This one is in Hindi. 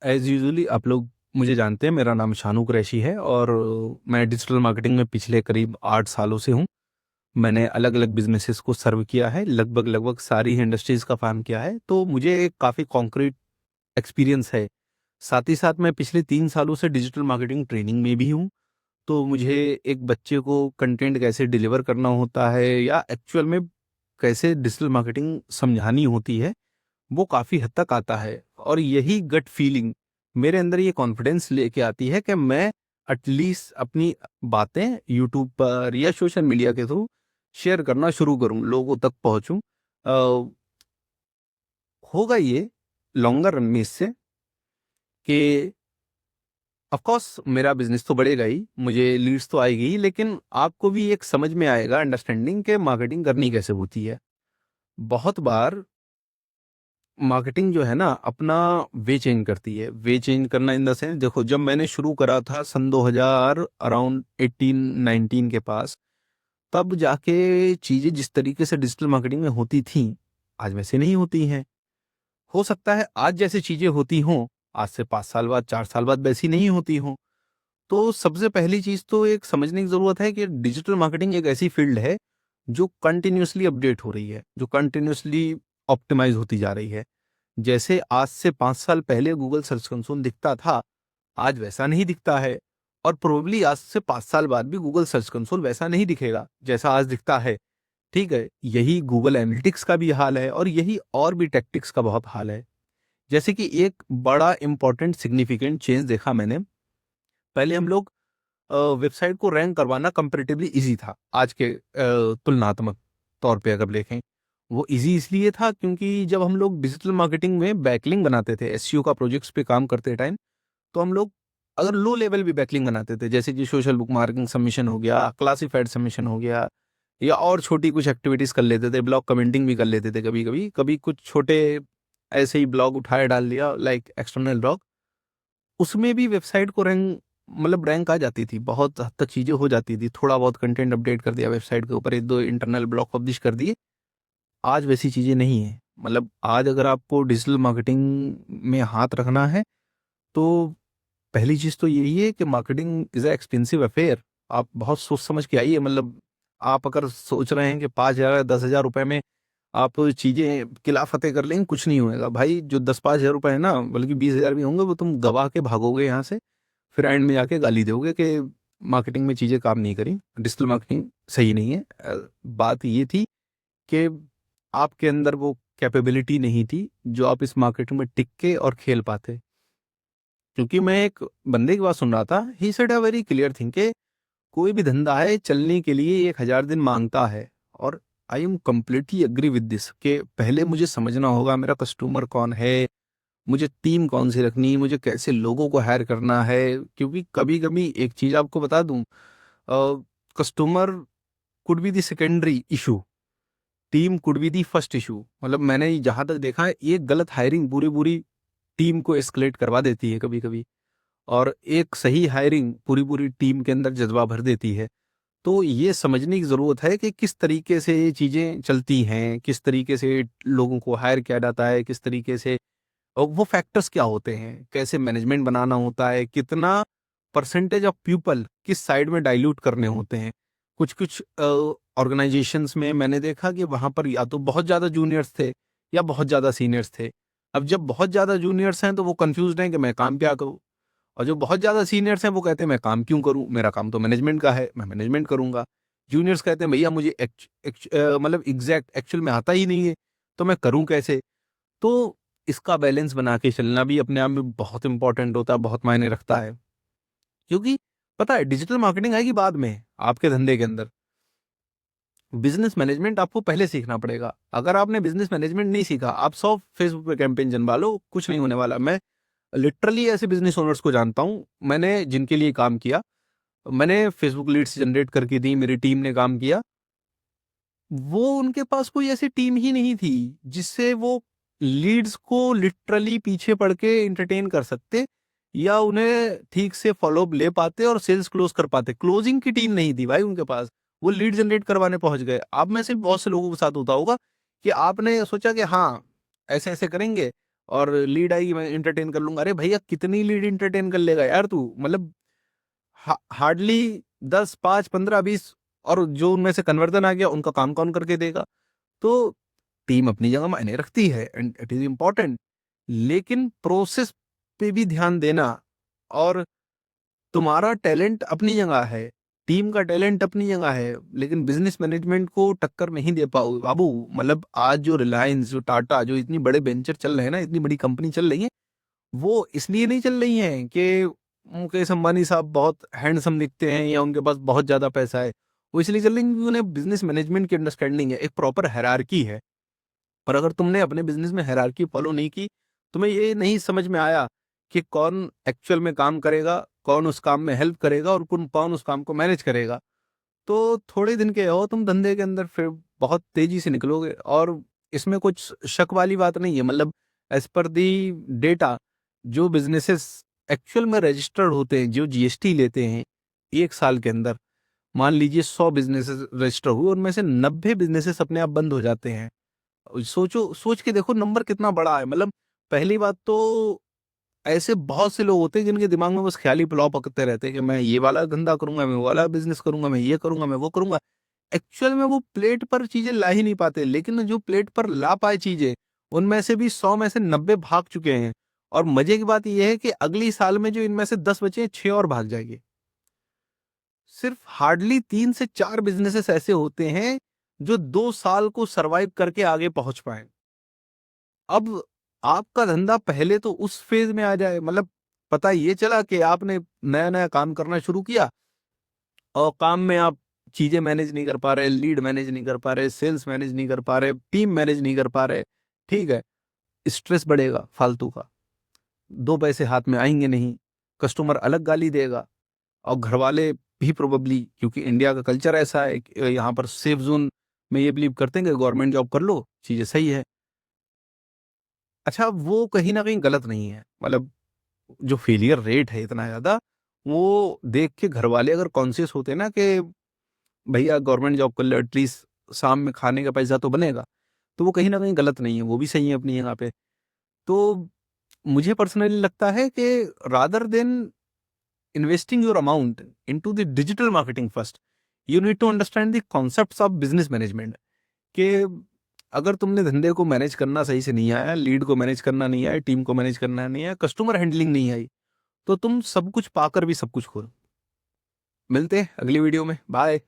एज यूजुअली आप लोग मुझे जानते हैं, मेरा नाम शानू कुरैशी है और मैं डिजिटल मार्केटिंग में पिछले करीब 8 सालों से हूँ। मैंने अलग अलग बिजनेसेस को सर्व किया है, लगभग लगभग सारी ही इंडस्ट्रीज का काम किया है, तो मुझे एक काफ़ी कॉन्क्रीट एक्सपीरियंस है। साथ ही साथ मैं पिछले 3 सालों से डिजिटल मार्केटिंग ट्रेनिंग में भी हूँ। तो मुझे एक बच्चे को कंटेंट कैसे डिलीवर करना होता है या एक्चुअल में कैसे डिजिटल मार्केटिंग समझानी होती है, वो काफ़ी हद तक आता है। और यही गट फीलिंग मेरे अंदर ये कॉन्फिडेंस लेके आती है कि मैं एटलीस्ट अपनी बातें यूट्यूब पर या सोशल मीडिया के थ्रू शेयर करना शुरू करूं, लोगों तक पहुंचूं। होगा ये लॉन्गर रन में इससे कि ऑफ कोर्स मेरा बिजनेस तो बढ़ेगा ही, मुझे लीड्स तो आएगी ही, लेकिन आपको भी एक समझ में आएगा अंडरस्टैंडिंग के मार्केटिंग करनी कैसे होती है। बहुत बार मार्केटिंग जो है ना अपना वे चेंज करती है। वे चेंज करना इन द सेंस, देखो जब मैंने शुरू करा था सन 2000 अराउंड 18-19 के पास, तब जाके चीजें जिस तरीके से डिजिटल मार्केटिंग में होती थी आज वैसे नहीं होती हैं। हो सकता है आज जैसी चीजें होती हों आज से 5 साल बाद 4 साल बाद वैसी नहीं होती हों। तो सबसे पहली चीज तो एक समझने की जरूरत है कि डिजिटल मार्केटिंग एक ऐसी फील्ड है जो कंटिन्यूअसली अपडेट हो रही है, जो कंटिन्यूअसली ऑप्टिमाइज होती जा रही है। जैसे आज से 5 साल पहले गूगल सर्च कंसोल दिखता था, आज वैसा नहीं दिखता है। और प्रोबेबली आज से 5 साल बाद भी गूगल सर्च कंसोल वैसा नहीं दिखेगा जैसा आज दिखता है। ठीक है, यही गूगल एनालिटिक्स का भी हाल है और यही और भी टैक्टिक्स का बहुत हाल है। जैसे कि एक बड़ा इंपॉर्टेंट सिग्निफिकेंट चेंज देखा मैंने। पहले हम लोग वेबसाइट को रैंक करवाना कंपैरेटिवली इजी था आज के तुलनात्मक तौर पे अगर देखें। वो इजी इसलिए था क्योंकि जब हम लोग डिजिटल मार्केटिंग में बैकलिंक बनाते थे, एसईओ का प्रोजेक्ट्स पे काम करते टाइम, तो हम लोग अगर लो लेवल भी बैकलिंक बनाते थे, जैसे कि सोशल बुक मार्किंग सबमिशन हो गया, क्लासिफाइड सबमिशन हो गया, या और छोटी कुछ एक्टिविटीज कर लेते थे, ब्लॉग कमेंटिंग भी कर लेते थे, कभी कभी कभी कुछ छोटे ऐसे ही ब्लॉग उठाए डाल दिया लाइक एक्सटर्नल ब्लॉग, उसमें भी वेबसाइट को रैंक मतलब रैंक आ जाती थी, बहुत हद तक चीजें हो जाती थी। थोड़ा बहुत कंटेंट अपडेट कर दिया वेबसाइट के ऊपर, एक दो इंटरनल ब्लॉग पब्लिश कर दिए। आज वैसी चीजें नहीं है। मतलब आज अगर आपको डिजिटल मार्केटिंग में हाथ रखना है तो पहली चीज तो यही है कि marketing is a expensive affair. आप बहुत सोच समझ के आइए। मतलब आप अगर सोच रहे हैं कि 5,000 10,000 रुपए में आप चीजें किला फतेह कर लेंगे, कुछ नहीं होएगा भाई। जो 10-5 हज़ार रुपए है ना, बल्कि 20,000 भी होंगे, वो तुम गवा के भागोगे यहाँ से। फिर एंड में जाके गाली दोगे कि मार्केटिंग में चीजें काम नहीं करी, डिजिटल मार्केटिंग सही नहीं है। बात ये थी कि आपके अंदर वो कैपेबिलिटी नहीं थी जो आप इस मार्केटिंग में टिक के और खेल पाते। क्योंकि मैं एक बंदे की बात सुन रहा था, he said a very clear thing कि कोई भी धंधा है चलने के लिए 1,000 दिन मांगता है। और I am completely agree with this कि पहले मुझे समझना होगा मेरा कस्टमर कौन है, मुझे टीम कौन सी रखनी, मुझे कैसे लोगों को हायर करना है। क्योंकि कभी कभी एक चीज आपको बता दूं, customer could be the secondary issue, team could be the first issue. मतलब मैंने जहां तक देखा है, ये गलत हायरिंग पूरी पूरी टीम को एस्केलेट करवा देती है कभी कभी, और एक सही हायरिंग पूरी पूरी टीम के अंदर जज्बा भर देती है। तो ये समझने की जरूरत है कि किस तरीके से ये चीजें चलती हैं, किस तरीके से लोगों को हायर किया जाता है, किस तरीके से, और वो फैक्टर्स क्या होते हैं, कैसे मैनेजमेंट बनाना होता है, कितना परसेंटेज ऑफ पीपल किस साइड में डाइल्यूट करने होते हैं। कुछ कुछ ऑर्गेनाइजेशंस में मैंने देखा कि वहां पर या तो बहुत ज्यादा जूनियर्स थे या बहुत ज्यादा सीनियर्स थे। अब जब बहुत ज्यादा जूनियर्स हैं तो वो कंफ्यूज हैं कि मैं काम क्या करूं, और जो बहुत ज्यादा सीनियर्स हैं वो कहते हैं मैं काम क्यों करूं, मेरा काम तो मैनेजमेंट का है, मैं मैनेजमेंट करूंगा। जूनियर्स कहते हैं भैया मुझे मतलब एग्जैक्ट एक्चुअल में आता ही नहीं है, तो मैं करूं कैसे। तो इसका बैलेंस बना के चलना भी अपने आप में बहुत इंपॉर्टेंट होता है, बहुत मायने रखता है। क्योंकि पता है डिजिटल मार्केटिंग आएगी बाद में आपके धंधे के अंदर, बिजनेस मैनेजमेंट आपको पहले सीखना पड़ेगा। अगर आपने बिजनेस मैनेजमेंट नहीं सीखा, आप 100 फेसबुक पे कैंपेन जनवा लो, कुछ नहीं होने वाला। मैं लिटरली ऐसे बिजनेस ओनर्स को जानता हूं, मैंने जिनके लिए काम किया, मैंने फेसबुक लीड्स जनरेट करके दी, मेरी टीम ने काम किया। वो उनके पास कोई ऐसी टीम ही नहीं थी जिससे वो लीड्स को लिटरली पीछे पड़ के एंटरटेन कर सकते या उन्हें ठीक से फॉलोअप ले पाते और सेल्स क्लोज कर पाते। क्लोजिंग की टीम नहीं थी भाई उनके पास, वो लीड जनरेट करवाने पहुंच गए। आप में से बहुत से लोगों के साथ होता होगा कि आपने सोचा कि हाँ ऐसे ऐसे करेंगे, और लीड आएगी मैं इंटरटेन कर लूंगा। अरे भैया कितनी लीड इंटरटेन कर लेगा यार तू, मतलब हार्डली 10, 5, 15, 20, और जो उनमें से कन्वर्जन आ गया उनका काम कौन करके देगा। तो टीम अपनी जगह मायने रखती है एंड इट इज इम्पोर्टेंट, लेकिन प्रोसेस पे भी ध्यान देना। और तुम्हारा टैलेंट अपनी जगह है, टीम का टैलेंट अपनी जगह है, लेकिन बिजनेस मैनेजमेंट को टक्कर नहीं दे पाओ बाबू। मतलब आज जो रिलायंस, जो टाटा, जो इतनी बड़े वेंचर चल रहे हैं ना, इतनी बड़ी कंपनी चल रही है, वो इसलिए नहीं चल रही हैं कि मुकेश अंबानी साहब बहुत हैंडसम दिखते हैं या उनके पास बहुत ज्यादा पैसा है। वो इसलिए चल रही है क्योंकि उन्हें बिजनेस मैनेजमेंट की अंडरस्टैंडिंग है, एक प्रॉपर हायरार्की है। पर अगर तुमने अपने बिजनेस में हायरार्की फॉलो नहीं की, तुम्हें ये नहीं समझ में आया कि कौन एक्चुअल में काम करेगा, कौन उस काम में हेल्प करेगा और कौन कौन उस काम को मैनेज करेगा, तो थोड़े दिन के हो तुम धंधे के अंदर, फिर बहुत तेजी से निकलोगे। और इसमें कुछ शक वाली बात नहीं है। मतलब एज पर दी डेटा, जो बिजनेसेस एक्चुअल में रजिस्टर्ड होते हैं, जो जीएसटी लेते हैं, एक साल के अंदर मान लीजिए 100 बिजनेसेस रजिस्टर हुए, उनमें से 90 बिजनेसेस अपने आप बंद हो जाते हैं। सोचो, सोच के देखो नंबर कितना बड़ा है। मतलब पहली बात तो ऐसे बहुत से लोग होते हैं जिनके दिमाग में बस ख्याली पुलाव पकते रहते हैं कि मैं ये वाला धंधा करूंगा, मैं वो वाला बिजनेस करूंगा, मैं ये करूंगा, मैं वो करूंगा। एक्चुअल में वो प्लेट पर चीजें ला ही नहीं पाते, लेकिन जो प्लेट पर ला पाए चीजें, उनमें से भी 100 में से 90 भाग चुके हैं। और मजे की बात यह है कि अगली साल में जो इनमें से 10 बचे हैं, 6 और भाग जाएंगे। सिर्फ हार्डली 3 से 4 बिजनेसेस ऐसे होते हैं जो 2 साल को सरवाइव करके आगे पहुंच पाए। अब आपका धंधा पहले तो उस फेज में आ जाए, मतलब पता ये चला कि आपने नया नया काम करना शुरू किया और काम में आप चीजें मैनेज नहीं कर पा रहे, लीड मैनेज नहीं कर पा रहे, सेल्स मैनेज नहीं कर पा रहे, टीम मैनेज नहीं कर पा रहे। ठीक है, स्ट्रेस बढ़ेगा फालतू का, 2 पैसे हाथ में आएंगे नहीं, कस्टमर अलग गाली देगा, और घर वाले भी प्रोबेबली, क्योंकि इंडिया का कल्चर ऐसा है कि यहाँ पर सेफ जोन में ये बिलीव करते हैं कि गवर्नमेंट जॉब कर लो चीजें सही है। अच्छा, वो कहीं ना कहीं गलत नहीं है। मतलब जो फेलियर रेट है इतना ज्यादा, वो देख के घर वाले अगर कॉन्शियस होते ना कि भैया गवर्नमेंट जॉब कर लो, एटलीस्ट शाम में खाने का पैसा तो बनेगा, तो वो कहीं ना कहीं गलत नहीं है, वो भी सही है अपनी जगह पे। तो मुझे पर्सनली लगता है कि rather than investing your amount into the digital marketing first, you need to understand the concepts of business management. कि अगर तुमने धंधे को मैनेज करना सही से नहीं आया, लीड को मैनेज करना नहीं आया, टीम को मैनेज करना नहीं आया, कस्टमर हैंडलिंग नहीं आई, तो तुम सब कुछ पाकर भी सब कुछ खो। मिलते हैं अगली वीडियो में, बाय।